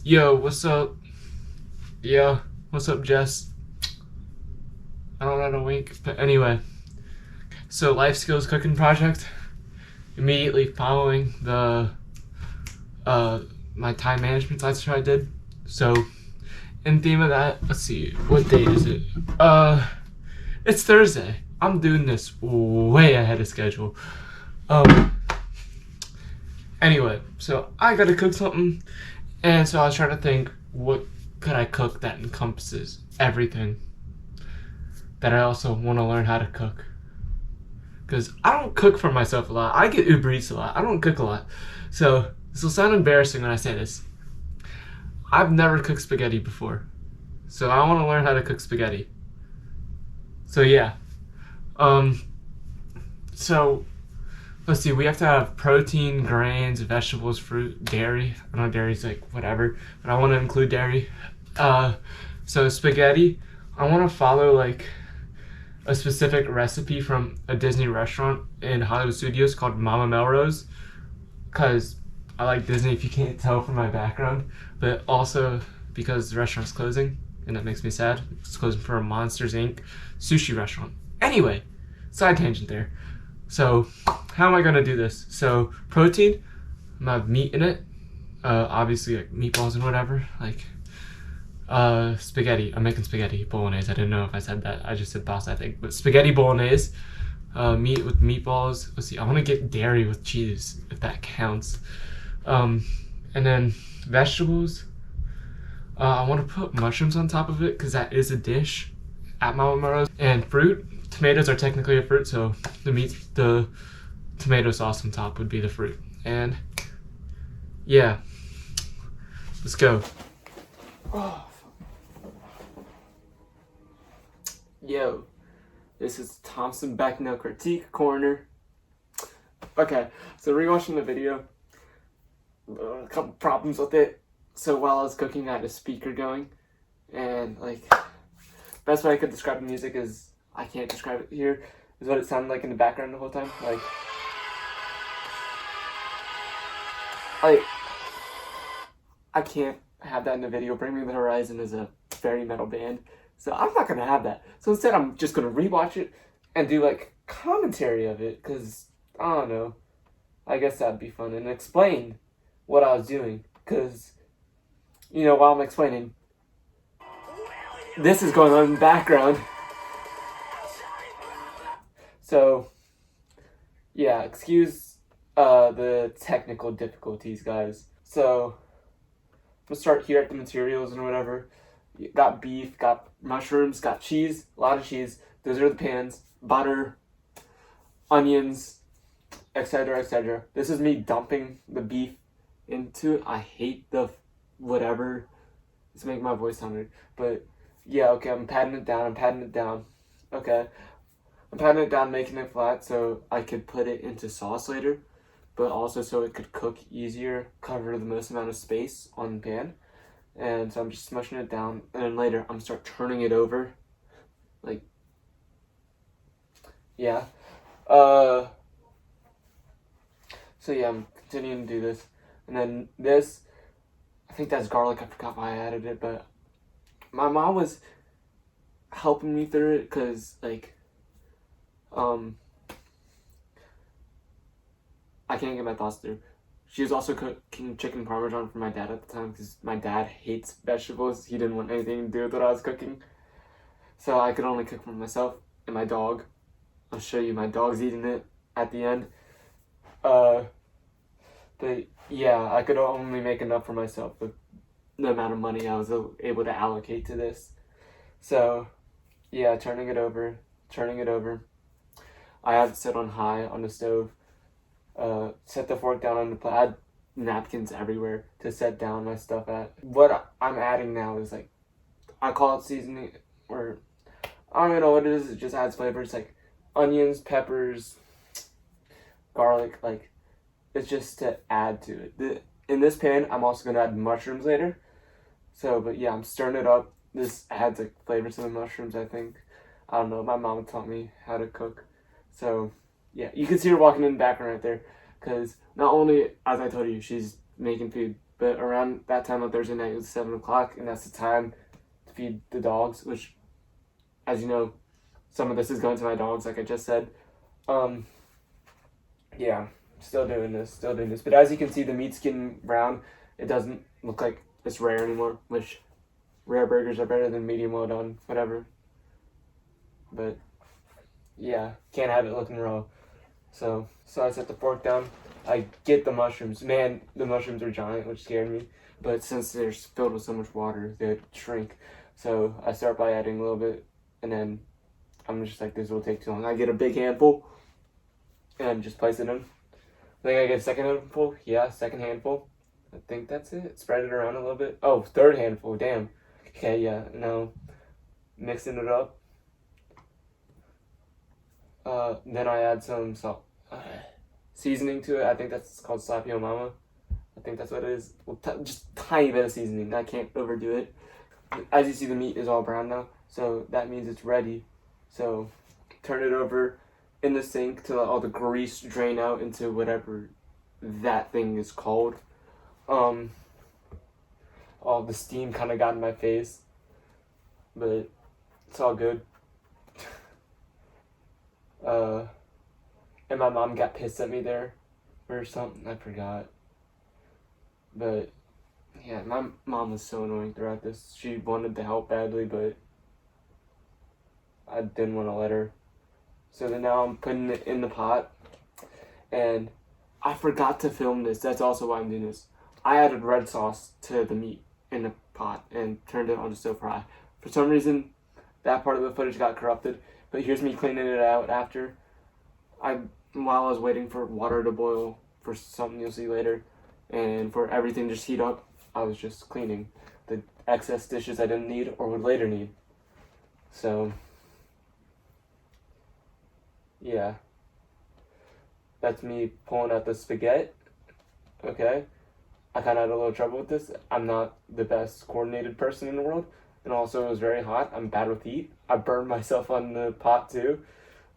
Yo, what's up? Yo, what's up, Jess? I don't know how to wink, but anyway. So, life skills cooking project. Immediately following the my time management lecture I did. So, in theme of that, let's see, what day is it? It's Thursday. I'm doing this way ahead of schedule. Um, anyway, so I gotta cook something, and so I was trying to think, what could I cook that encompasses everything that I also want to learn how to cook. Because I don't cook for myself a lot. I get Uber Eats a lot. I don't cook a lot. So this will sound embarrassing when I say this. I've never cooked spaghetti before. So I want to learn how to cook spaghetti. So yeah. Um, so let's see. We have to have protein, grains, vegetables, fruit, dairy. I know dairy's like whatever, but I want to include dairy. Uh, so spaghetti. I want to follow like a specific recipe from a Disney restaurant in Hollywood Studios called Mama Melrose, because I like Disney if you can't tell from my background, but also because the restaurant's closing and that makes me sad. It's closing for a Monsters Inc. sushi restaurant. Anyway, side tangent there. So, how am I gonna do this? So, protein, I'm gonna have meat in it, obviously like meatballs and whatever, like spaghetti. I'm making spaghetti bolognese. I didn't know if I said that. I just said pasta, I think. But spaghetti bolognese, meat with meatballs. Let's see. I want to get dairy with cheese, if that counts. And then vegetables. I want to put mushrooms on top of it because that is a dish at Mama Maro's. And fruit. Tomatoes are technically a fruit, so the tomato sauce on top would be the fruit. And yeah, let's go. Oh. Yo, this is Thompson Becknell Critique Corner. Okay, so rewatching the video, a couple problems with it. So while I was cooking, I had a speaker going, and like, best way I could describe the music is, I can't describe it here, is what it sounded like in the background the whole time. Like, I can't have that in the video. Bring Me the Horizon is a very metal band, so I'm not gonna have that. So instead, I'm just gonna rewatch it and do like commentary of it, because I don't know. I guess that'd be fun, and explain what I was doing, because while I'm explaining, this is going on in the background. So yeah, excuse the technical difficulties, guys. So I'm gonna start here at the materials and whatever. Got beef, got mushrooms, got cheese, a lot of cheese. Those are the pans. Butter, onions, etc., etc. This is me dumping the beef into it. I hate the whatever. It's making my voice sound weird. But yeah, okay, I'm patting it down. Okay. I'm patting it down, making it flat so I could put it into sauce later, but also so it could cook easier, cover the most amount of space on the pan. And so I'm just smushing it down, and then later I'm start turning it over. Like, yeah. So yeah, I'm continuing to do this. And then this, I think that's garlic. I forgot why I added it, but my mom was helping me through it because, like, I can't get my thoughts through. She was also cooking chicken parmesan for my dad at the time because my dad hates vegetables. He didn't want anything to do with what I was cooking. So I could only cook for myself and my dog. I'll show you, my dog's eating it at the end. But yeah, I could only make enough for myself with the amount of money I was able to allocate to this. So yeah, turning it over. I have it set on high on the stove. Set the fork down on the plate. I had napkins everywhere to set down my stuff at. What I'm adding now is like, I call it seasoning, or I don't even know what it is. It just adds flavor. It's like onions, peppers, garlic. Like, it's just to add to it. In this pan, I'm also gonna add mushrooms later. So, but yeah, I'm stirring it up. This adds like flavor to the mushrooms, I think. I don't know. My mom taught me how to cook. So yeah, you can see her walking in the background right there, because not only, as I told you, she's making food, But around that time on Thursday night, it was 7 o'clock, and that's the time to feed the dogs, which, as you know, some of this is going to my dogs, like I just said. Yeah, still doing this. But as you can see, the meat's getting brown. It doesn't look like it's rare anymore, which rare burgers are better than medium well done, whatever. But yeah, can't have it looking raw. So I set the fork down. I get the mushrooms. Man, the mushrooms are giant, which scared me. But since they're filled with so much water, they shrink. So I start by adding a little bit, and then I'm just like, this will take too long. I get a big handful, and just place it in. I think I get a second handful. Yeah, second handful. I think that's it. Spread it around a little bit. Oh, third handful. Damn. Okay, yeah. Now, mixing it up. Then I add some salt, seasoning to it. I think that's called Slapio Mama. I think that's what it is. Well, just tiny bit of seasoning. I can't overdo it. As you see, the meat is all brown now, so that means it's ready. So turn it over in the sink to let all the grease drain out into whatever that thing is called. All the steam kind of got in my face, but it's all good. And my mom got pissed at me there or something. I forgot. But yeah, my mom was so annoying throughout this. She wanted to help badly, but I didn't want to let her. So then now I'm putting it in the pot, and I forgot to film this. That's also why I'm doing this. I added red sauce to the meat in the pot and turned it on to stir fry. For some reason, that part of the footage got corrupted, but here's me cleaning it out after. While I was waiting for water to boil for something you'll see later, and for everything to just heat up, I was just cleaning the excess dishes I didn't need or would later need. So yeah, that's me pulling out the spaghetti. Okay, I kind of had a little trouble with this. I'm not the best coordinated person in the world, and also it was very hot. I'm bad with heat. I burned myself on the pot too.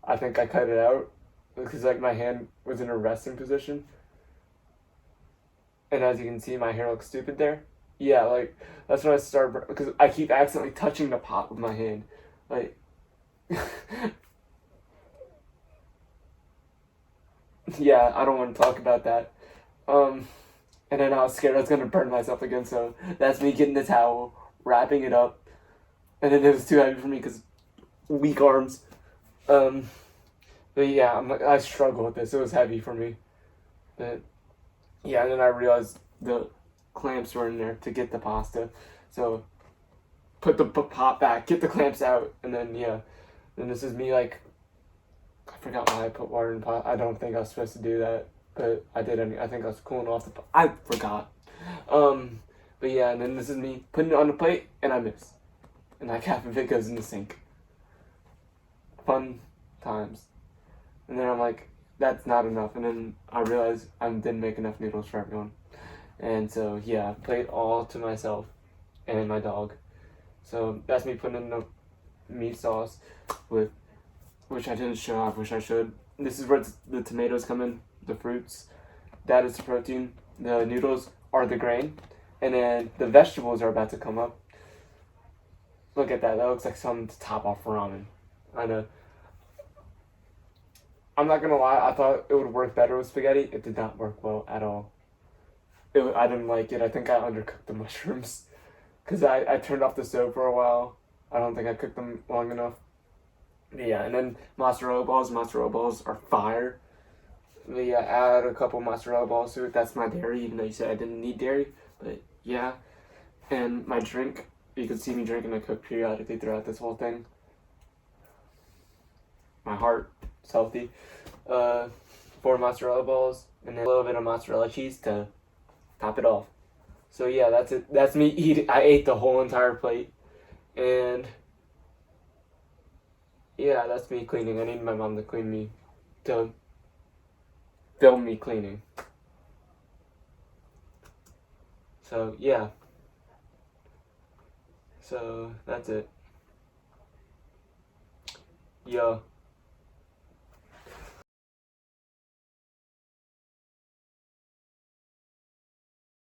I think I cut it out because like my hand was in a resting position, and as you can see, my hair looks stupid there. Yeah, like that's when I started because I keep accidentally touching the pot with my hand, like. Yeah, I don't want to talk about that. And then I was scared I was gonna burn myself again, so that's me getting the towel, wrapping it up, and then it was too heavy for me because weak arms. But yeah, I struggle with this. It was heavy for me. But yeah, and then I realized the clamps were in there to get the pasta. So put the pot back, get the clamps out, and then yeah. Then this is me like, I forgot why I put water in the pot. I don't think I was supposed to do that, but I did I think I was cooling off the pot. I forgot. But yeah, and then this is me putting it on the plate, and I miss. And like half of it goes in the sink. Fun times. And then I'm like, that's not enough. And then I realized I didn't make enough noodles for everyone. And so, yeah, plate all to myself and my dog. So that's me putting in the meat sauce with, which I didn't show off, which I should. This is where the tomatoes come in, the fruits. That is the protein. The noodles are the grain. And then the vegetables are about to come up. Look at that. That looks like something to top off ramen. I know. I'm not gonna lie, I thought it would work better with spaghetti. It did not work well at all. I didn't like it. I think I undercooked the mushrooms. Because I turned off the stove for a while. I don't think I cooked them long enough. But yeah, and then mozzarella balls. Mozzarella balls are fire. But yeah, add a couple mozzarella balls to it. That's my dairy, even though you said I didn't need dairy. But yeah. And my drink. You can see me drinking a Coke periodically throughout this whole thing. My heart is healthy. 4 mozzarella balls, and then a little bit of mozzarella cheese to top it off. So yeah, that's it. That's me eating. I ate the whole entire plate, and yeah, that's me cleaning. I need my mom to film me cleaning. So yeah. So that's it. Yeah.